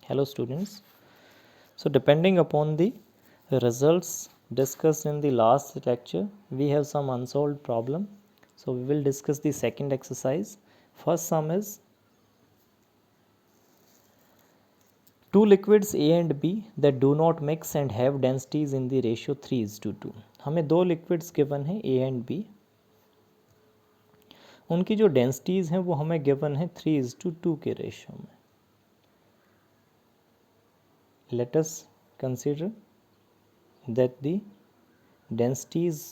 Hello students. So depending upon the results discussed in the last lecture, we have some unsolved problem. So we will discuss the second exercise. First sum is two liquids A and B that do not mix and have densities in the ratio 3:2. हमें दो liquids given है A and B. उनकी जो densities हैं वो हमें given है 3:2 के ratio में. Let us consider that the densities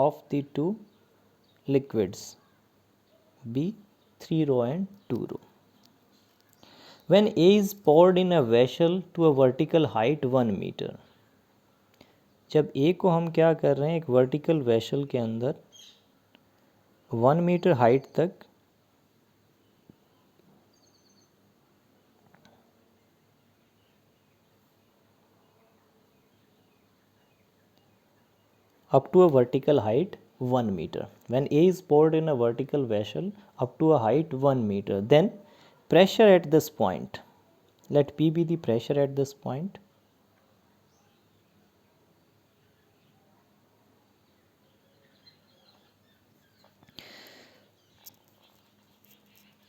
of the two liquids be 3 rho and 2 rho. When A is poured in a vessel to a vertical height 1 meter, जब A को हम क्या कर रहे हैं, एक वर्टिकल वेसल के अंदर 1 मीटर हाइट तक up to a vertical height 1 meter. When A is poured in a vertical vessel up to a height 1 meter, then pressure at this point, let P be the pressure at this point.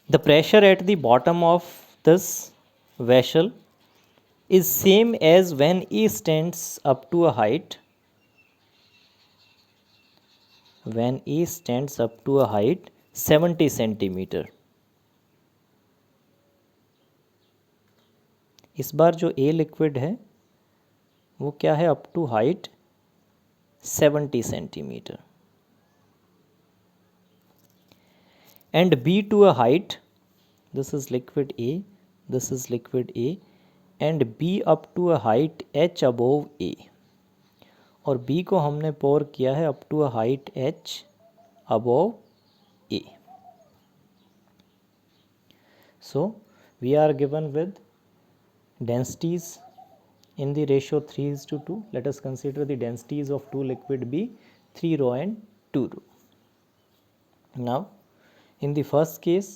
The pressure at the bottom of this vessel is same as when A stands up to a height. When A stands up to a height 70 centimeter. इस बार जो A liquid है वो क्या है, up to height 70 centimetre, and B to a height, this is liquid A, this is liquid A, and B up to a height H above A, और B को हमने pour किया है up to a height H above A. So we are given with densities in the ratio 3:2. Let us consider the densities of two liquid B 3 rho and 2 rho. Now in the first case,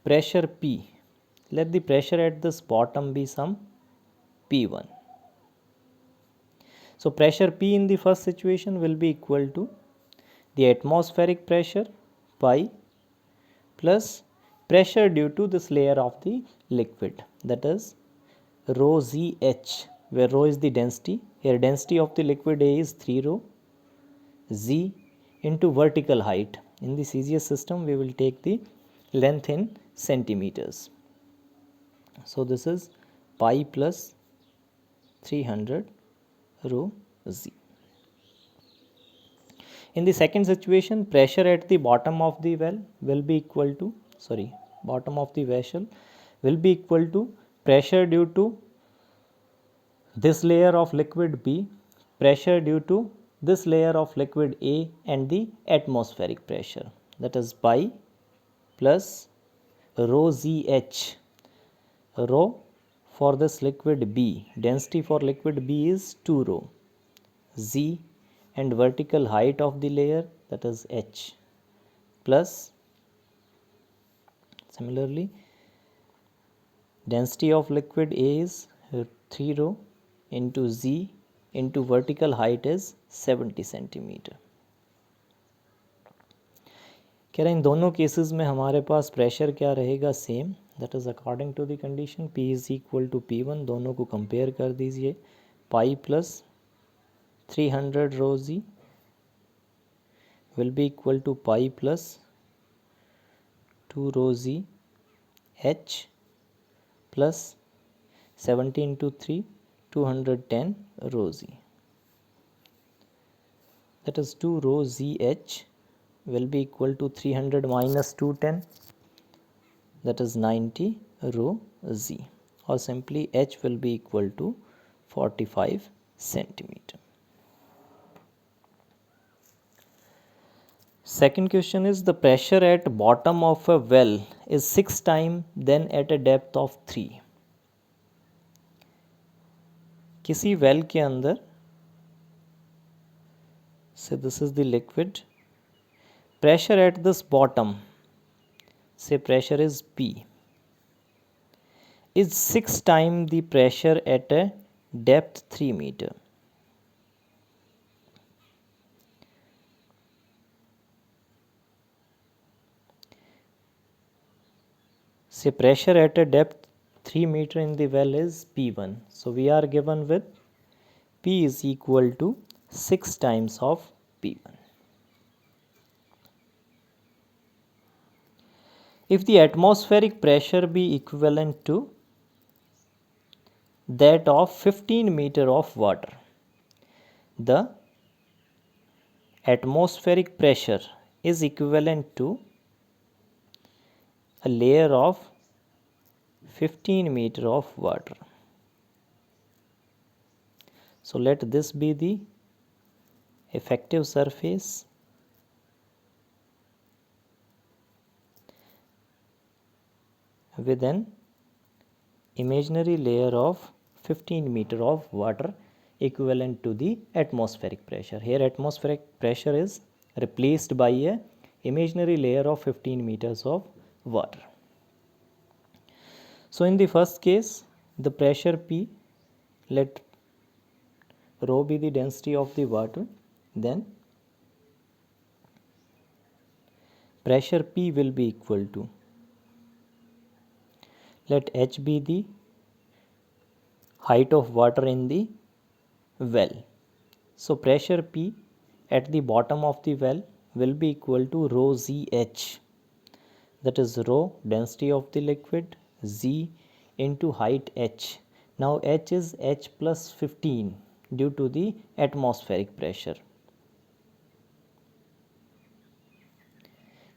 pressure P, let the pressure at this bottom be some P1. So pressure P in the first situation will be equal to the atmospheric pressure pi plus pressure due to this layer of the liquid, that is rho ZH, where rho is the density. Here density of the liquid A is 3 rho, Z into vertical height. In the CGS system we will take the length in centimeters. So this is pi plus 300 rho Z. In the second situation, pressure at the bottom of the well will be equal to, bottom of the vessel will be equal to pressure due to this layer of liquid B, pressure due to this layer of liquid A, and the atmospheric pressure, that is pi plus rho ZH. Rho for this liquid B, density for liquid B is 2 rho, Z and vertical height of the layer, that is H, plus similarly density of liquid A is 3 rho into Z into vertical height is 70 centimetre. कह रहे हैं इन दोनों cases में हमारे पास pressure क्या रहेगा, same, that is according to the condition P is equal to P1. दोनों को कंपेयर कर दीजिए. पाई plus 300 rho Z will be equal to pi plus 2 rho Z H plus 70 into 3, 210 rho Z. That is 2 rho ZH will be equal to 300 minus 210, that is 90 rho Z, or simply H will be equal to 45 centimeter. Second question is the pressure at bottom of a well is 6 times than at a depth of 3. किसी well के अंदर, say this is the liquid, pressure at this bottom, say pressure is P, is 6 times the pressure at a depth 3 meter. Say pressure at a depth 3 meter in the well is P1. So we are given with P is equal to 6 times of P1. If the atmospheric pressure be equivalent to that of 15 meter of water, the atmospheric pressure is equivalent to a layer of 15 meter of water. So let this be the effective surface with an imaginary layer of 15 meter of water equivalent to the atmospheric pressure. Here atmospheric pressure is replaced by a imaginary layer of 15 meters of water. So in the first case, the pressure P, let rho be the density of the water, then pressure P will be equal to, let H be the height of water in the well. So pressure P at the bottom of the well will be equal to rho ZH, that is rho density of the liquid, Z into height H. Now H is H plus 15 due to the atmospheric pressure.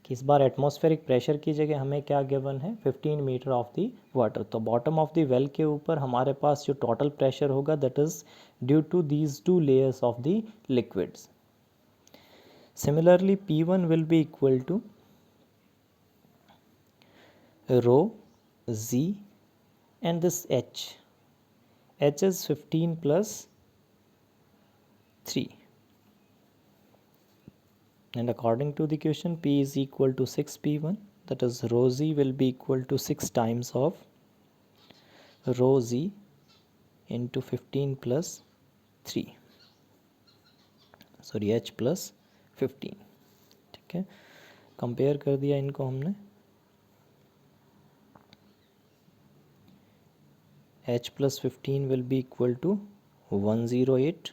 कि इस बार atmospheric pressure की जगह हमें क्या given है 15 metre of the water. तो bottom of the well के ऊपर हमारे पास जो टोटल प्रेशर होगा that is due to these two layers of the liquids. Similarly P1 will be equal to rho Z and this H. H is 15 plus 3. And according to the question, P is equal to 6P1, that is rho Z will be equal to 6 times of rho Z into 15 plus 3, sorry H plus 15. ठीक है, compare कर दिया इनको हमने. H plus 15 will be equal to 108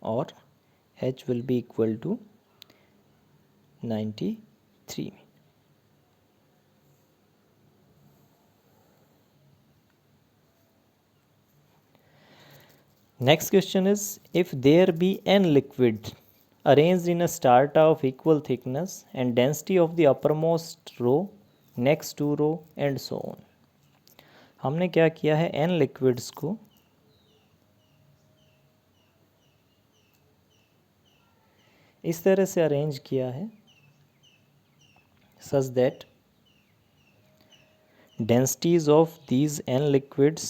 or H will be equal to 93. Next question is, if there be n liquid arranged in a strata of equal thickness and density of the uppermost row, next two row and so on. हमने क्या किया है, n liquids को इस तरह से arrange किया है such that densities of these n liquids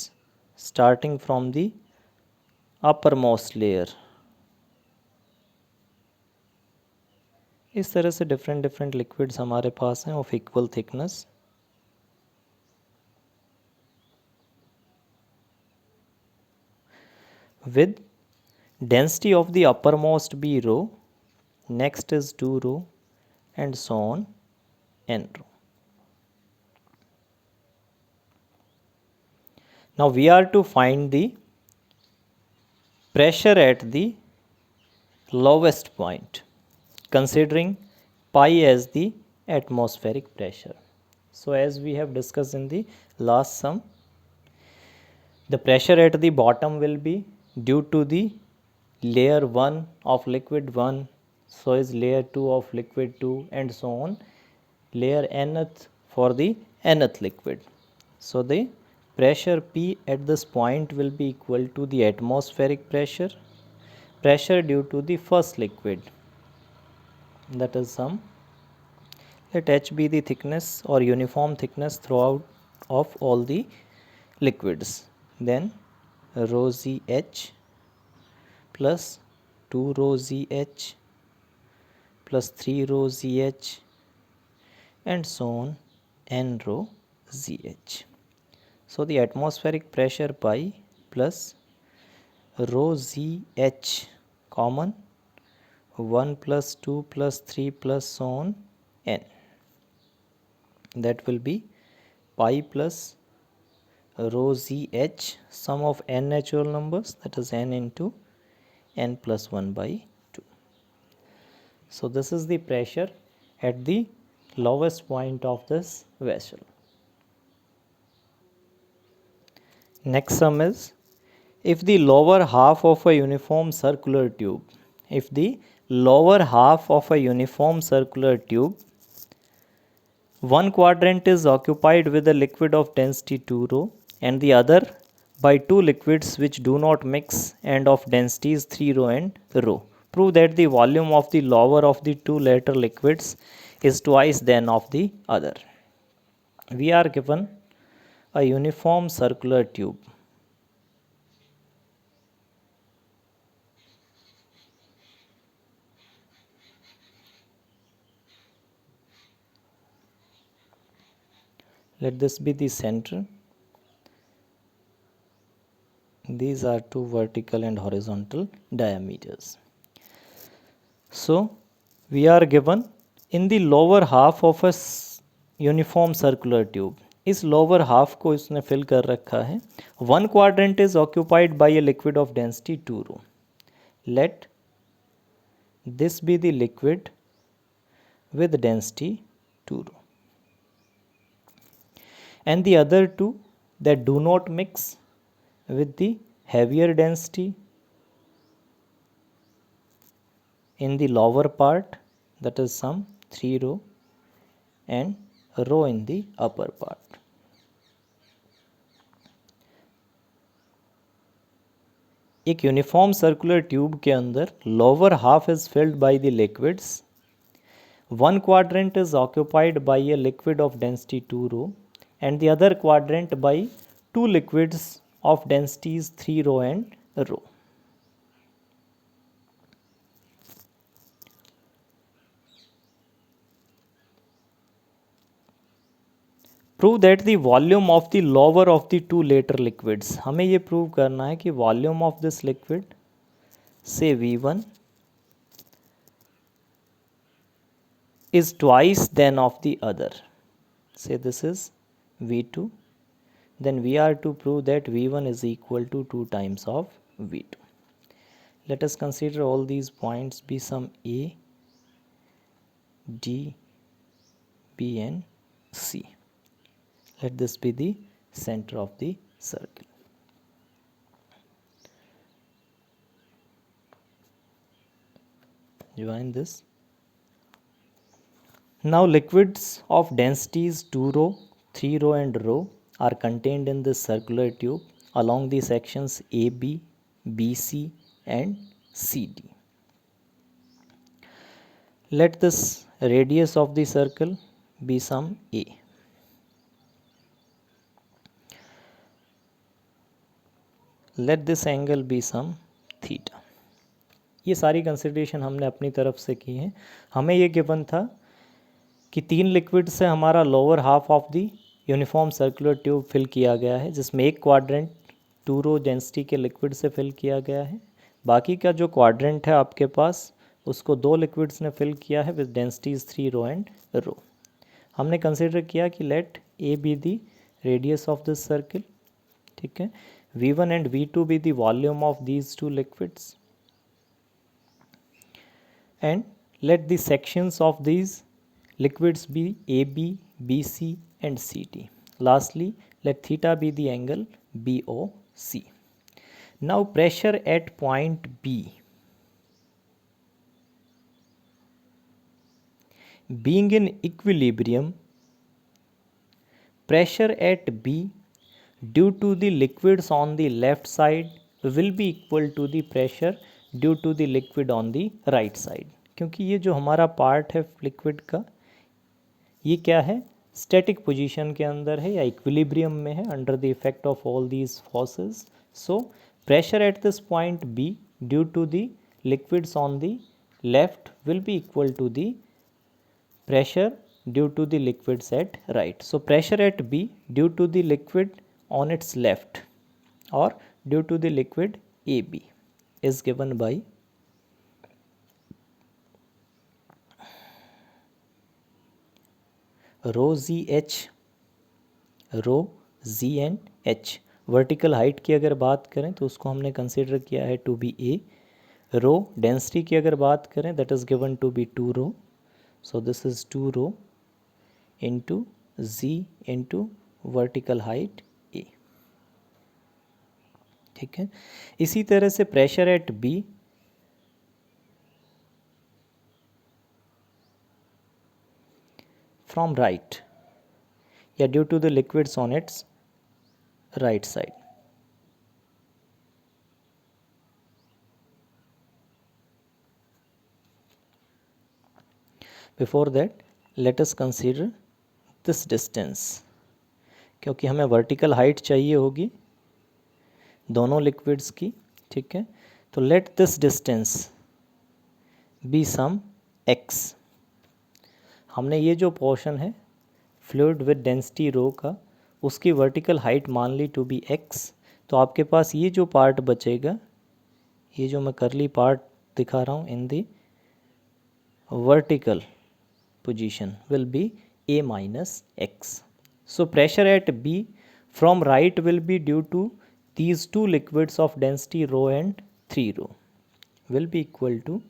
starting from the uppermost layer, इस तरह से डिफरेंट लिक्विड्स हमारे पास हैं of equal thickness. with density of the uppermost be rho, next is 2 rho and so on n rho. Now we are to find the pressure at the lowest point considering pi as the atmospheric pressure. So as we have discussed in the last sum, the pressure at the bottom will be due to the layer 1 of liquid 1, so is layer 2 of liquid 2 and so on, layer nth for the nth liquid. So the pressure P at this point will be equal to the atmospheric pressure due to the first liquid, that is some, let H be the thickness or uniform thickness throughout of all the liquids, then rho ZH plus 2 rho ZH plus 3 rho ZH and so on n rho ZH. So the atmospheric pressure pi plus rho z h common 1 plus 2 plus 3 plus so on n, that will be pi plus rho z h sum of n natural numbers, that is n into n plus 1 by 2. So this is the pressure at the lowest point of this vessel. Next sum is, if the lower half of a uniform circular tube, if the lower half of a uniform circular tube, one quadrant is occupied with a liquid of density 2 rho and the other by two liquids which do not mix and of densities 3 rho and rho. Prove that the volume of the lower of the two latter liquids is twice than of the other. We are given a uniform circular tube. Let this be the center. These are two vertical and horizontal diameters. So we are given in the lower half of a uniform circular tube. इस lower half को इसने fill कर रखा है. One quadrant is occupied by a liquid of density 2 rho. Let this be the liquid with density 2 rho. And the other two that do not mix with the heavier density in the lower part, that is some 3 rho and rho in the upper part. एक uniform circular tube के अंदर lower half is filled by the liquids. One quadrant is occupied by a liquid of density 2 rho and the other quadrant by two liquids of densities 3 rho and rho. Prove that the volume of the lower of the two later liquids. हमें ये prove करना है कि volume of this liquid, say V1, is twice than of the other. Say this is V2. Then we are to prove that V1 is equal to 2 times of V2. Let us consider all these points be some A, D, B and C. Let this be the center of the circle. Join this. Now liquids of densities 2 rho, 3 rho and rho are contained in this circular tube along the sections AB, BC and CD. Let this radius of the circle be some A. Let this angle be some theta. ये सारी consideration हमने अपनी तरफ से की हैं. हमें ये गिवन था कि तीन लिक्विड से हमारा lower half of the uniform circular tube fill किया गया है, जिसमें एक क्वाड्रेंट 2 रो डेंसिटी के लिक्विड से फिल किया गया है. बाकी का जो क्वाड्रेंट है आपके पास, उसको दो लिक्विड्स ने फिल किया है with densities 3 rho and rho. हमने कंसिडर किया कि let a be the radius of this circle. ठीक है. V1 and V2 be the volume of these two liquids, and let the sections of these liquids be AB, BC and CD. Lastly, let theta be the angle BOC. Now pressure at point B being in equilibrium, pressure at B due to the liquids on the left side will be equal to the pressure due to the liquid on the right side. क्योंकि ये जो हमारा part है liquid का, ये क्या है, static position के अंदर है या इक्विलिब्रियम में है under the effect of all these forces. So pressure at this point B due to the liquids on the left will be equal to the pressure due to the liquids at right. So pressure at B due to the liquid on its left or due to the liquid AB is given by rho ZH, rho g and h. Vertical height की अगर बात करें तो उसको हमने consider किया है to be a. Rho density की अगर बात करें that is given to be 2 rho. So this is 2 rho into g into vertical height a. ठीक है. इसी तरह से pressure at B from right या due to the liquids on its right side. Before that let us consider this distance, क्योंकि हमें vertical height चाहिए होगी दोनों लिक्विड्स की. ठीक है. तो let this distance be some x. हमने ये जो पोर्शन है फ्लूइड विद डेंसिटी रो का उसकी वर्टिकल हाइट मान ली टू बी x. तो आपके पास ये जो पार्ट बचेगा, ये जो मैं करली पार्ट दिखा रहा हूँ in the vertical position will be a minus x. So pressure at B from right will be due to these two liquids of density rho and 3 rho will be equal to,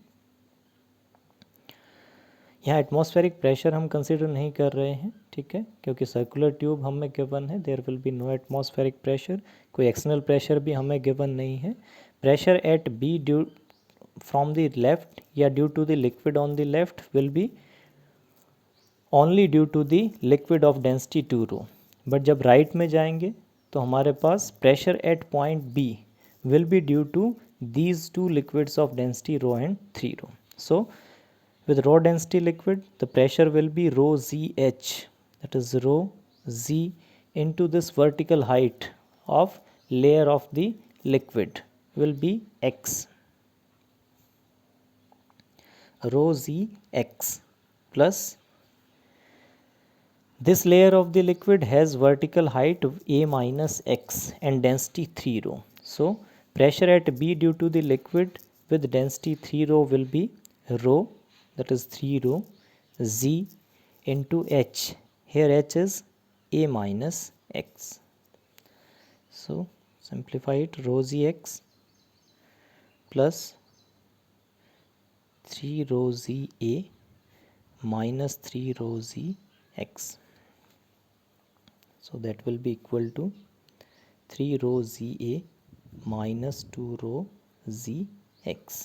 यहाँ atmospheric pressure हम consider नहीं कर रहे हैं. ठीक है. क्योंकि circular tube हमें गिवन है, there will be no atmospheric pressure. कोई एक्सटर्नल प्रेशर भी हमें गिवन नहीं है. Pressure at B due from the left या due to the liquid on the left will be only due to the liquid of density 2 rho. But जब right में जाएंगे तो हमारे पास pressure eight point B will be due to these two liquids of density rho and 3 rho. So with raw density liquid the pressure will be rho ZH, that is rho Z into this vertical height of layer of the liquid will be x, rho ZX plus this layer of the liquid has vertical height A minus x and density 3 rho. So pressure at B due to the liquid with density 3 rho will be rho, that is 3 rho Z into H. Here H is A minus x. So simplify it, rho ZX plus 3 rho ZA minus 3 rho ZX. So that will be equal to 3 rho ZA minus 2 rho ZX.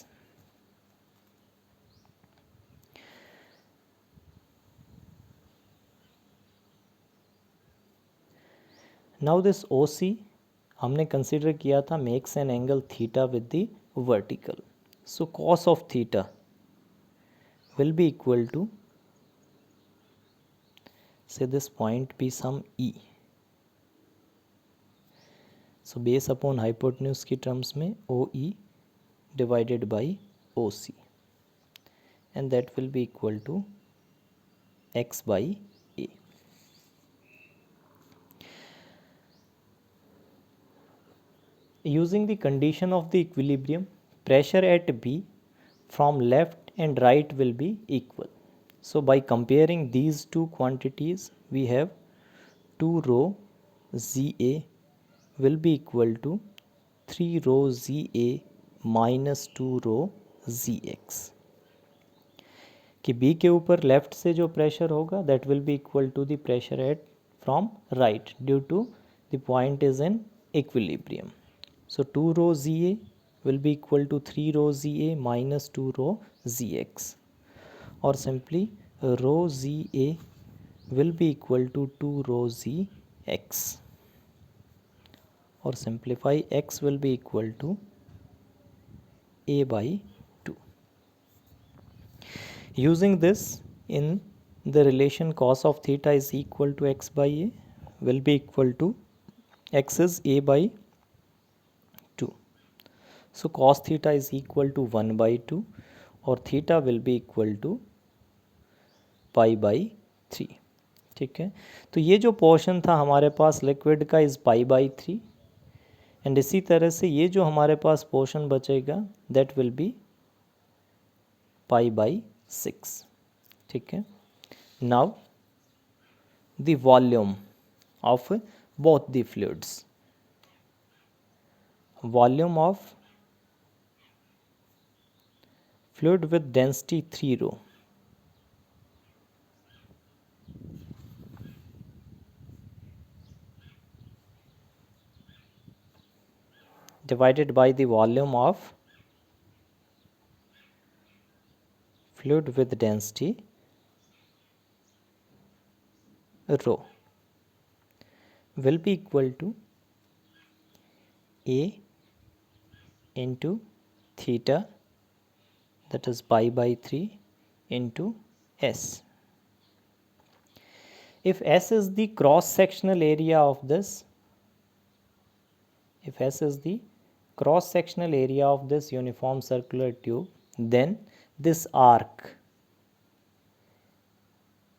Now this O C हमने consider किया था makes an angle theta with the vertical. So cos of theta will be equal to, say this point be some E. So base upon hypotenuse की terms में O E divided by O C and that will be equal to x by a. Using the condition of the equilibrium, pressure at B from left and right will be equal. So by comparing these two quantities, we have 2 rho ZA will be equal to 3 rho ZA minus 2 rho ZX. कि B के ऊपर left से जो pressure होगा that will be equal to the pressure at from right due to the point is in equilibrium. So 2 rho ZA will be equal to 3 rho ZA minus 2 rho ZX, or simply rho ZA will be equal to 2 rho ZX, or simplify X will be equal to A by 2. Using this in the relation cos of theta is equal to X by A will be equal to X is A by 2. So cos theta is equal to 1 by 2, or theta will be equal to pi by 3. ठीक है। तो ये जो portion था हमारे पास liquid का is π/3 and इसी तरह से ये जो हमारे पास पोर्शन बचेगा दैट विल बी π/6, ठीक है। Now the volume of both the fluids, volume of fluid with density 3 rho divided by the volume of fluid with density rho will be equal to A into theta, that is π/3 into S. If S is the cross sectional area of this, if S is the cross sectional area of this uniform circular tube, then this arc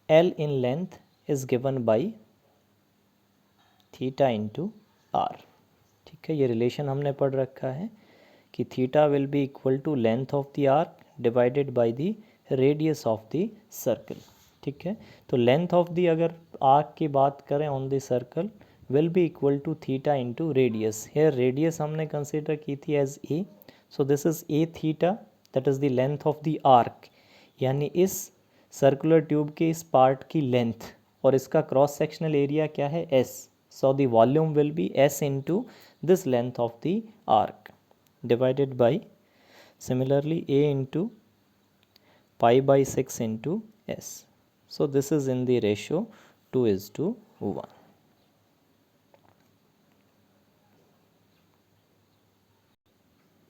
L in length is given by theta into r, ठीक है। ये relation हमने पढ़ रखा है कि theta will be equal to length of the arc divided by the radius of the circle, ठीक है। तो लेंथ ऑफ द अगर आर्क की बात करें on the circle will be equal to theta into radius. Here radius हमने consider की थी as a, so this is a theta, that is the length of the arc, यानी इस circular tube के इस पार्ट की लेंथ, और इसका क्रॉस सेक्शनल एरिया क्या है S, so the volume will be S into this length of the arc divided by similarly A into π/6 into S. So this is in the ratio 2:1.